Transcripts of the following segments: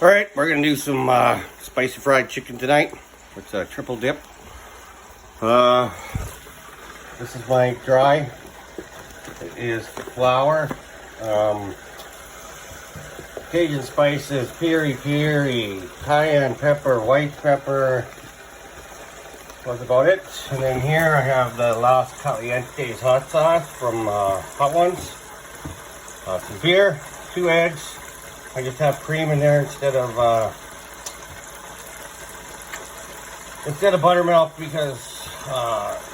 All right, we're gonna do some spicy fried chicken tonight. It's a triple dip. This is my dry. It is flour. Cajun spices, piri piri, cayenne pepper, white pepper. That's about it. And then here I have the Los Calientes hot sauce from Hot Ones. Some beer, 2 eggs. I just have cream in there instead of buttermilk because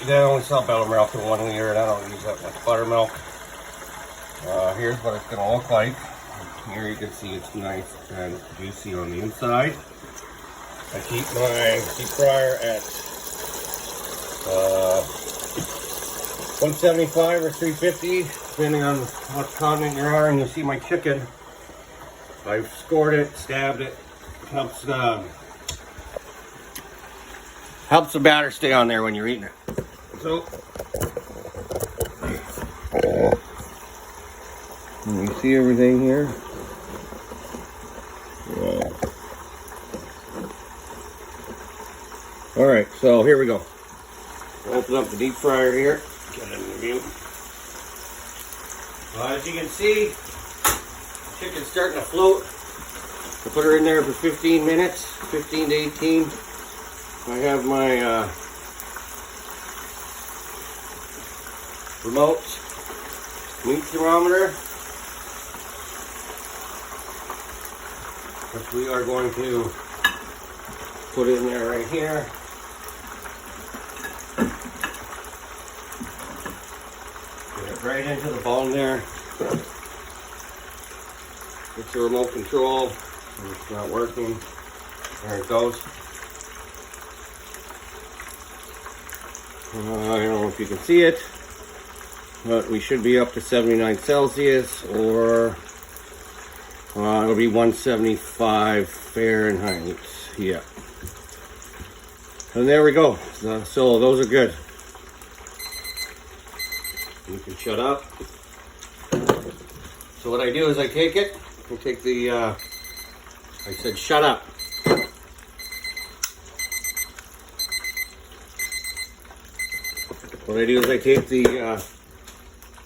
they only sell buttermilk in 1 liter and I don't use that much buttermilk. Here's what it's gonna look like. Here you can see it's nice and juicy on the inside. I keep my deep fryer at 175 or 350, depending on what continent you are. And you see my chicken. I've scored it, stabbed it. Helps the batter stay on there when you're eating it. So you see everything here. Yeah. All right, so here we go. Open up the deep fryer here. Get it in the view. As you can see, the chicken's starting to float. I put her in there for 15 minutes, 15 to 18. I have my remote meat thermometer, which we are going to put in there right here. Get it right into the bone there. It's the remote control. It's not working. There it goes. I don't know if you can see it, but we should be up to 79 Celsius, or it'll be 175 Fahrenheit. Yeah. And there we go. So those are good. You can shut up. So what I do is I take it. I take the. I said shut up. What I do is I take the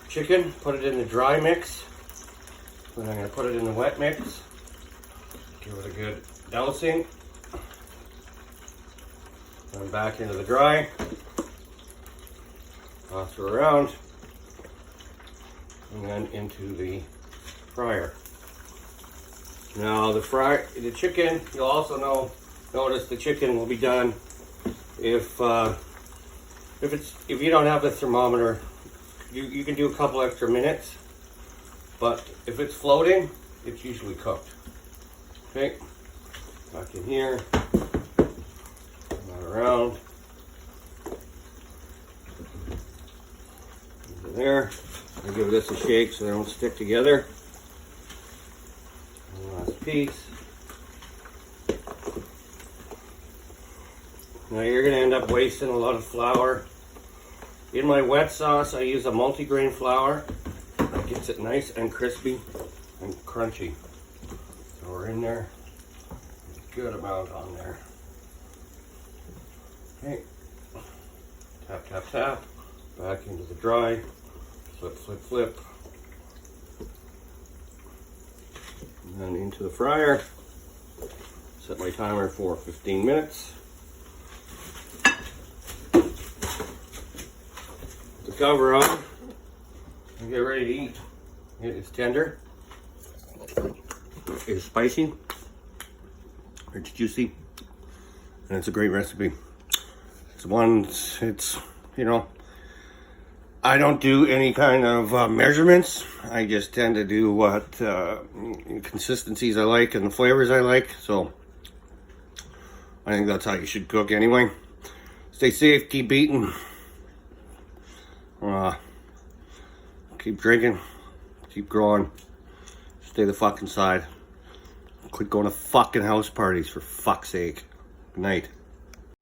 chicken, put it in the dry mix, and I'm going to put it in the wet mix. Give it a good dousing. And back into the dry. Toss her around. And then into the fryer. Now the chicken, you'll also notice the chicken will be done if you don't have the thermometer. You can do a couple extra minutes, but if it's floating, it's usually cooked. Okay, back in here, not around, over there. I give this a shake so they don't stick together. Last piece. Now you're going to end up wasting a lot of flour. In my wet sauce, I use a multigrain flour. That gets it nice and crispy and crunchy. So we're in there. Good amount on there. Okay. Tap, tap, tap. Back into the dry. Flip, flip, flip. And then into the fryer. Set my timer for 15 minutes. The cover on and get ready to eat. It is tender. It's spicy. It's juicy. And it's a great recipe. It's I don't do any kind of measurements. I just tend to do what consistencies I like and the flavors I like. So I think that's how you should cook anyway. Stay safe, keep eating. Keep drinking, keep growing, stay the fuck inside. Quit going to fucking house parties, for fuck's sake. Good night.